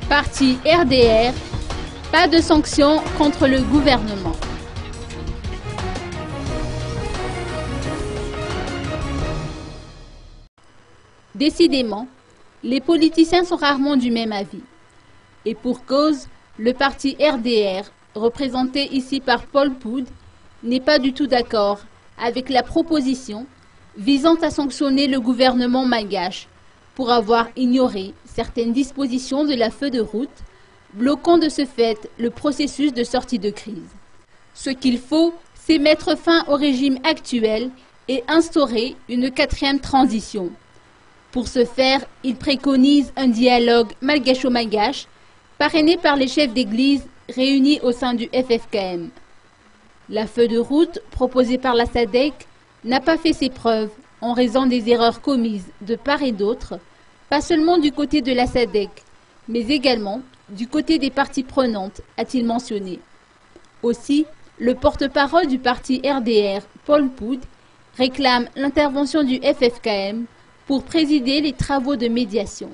Parti RDR, pas de sanctions contre le gouvernement. Décidément, les politiciens sont rarement du même avis. Et pour cause, le parti RDR, représenté ici par Pol Pot, n'est pas du tout d'accord avec la proposition visant à sanctionner le gouvernement malgache pour avoir ignoré certaines dispositions de la feuille de route, bloquant de ce fait le processus de sortie de crise. Ce qu'il faut, c'est mettre fin au régime actuel et instaurer une quatrième transition. Pour ce faire, il préconise un dialogue malgacho-malgache parrainé par les chefs d'église réunis au sein du FFKM. La feuille de route proposée par la SADC n'a pas fait ses preuves en raison des erreurs commises de part et d'autre, pas seulement du côté de la SADC, mais également du côté des parties prenantes, a-t-il mentionné. Aussi, le porte-parole du parti RDR, Pol Pot, réclame l'intervention du FFKM pour présider les travaux de médiation.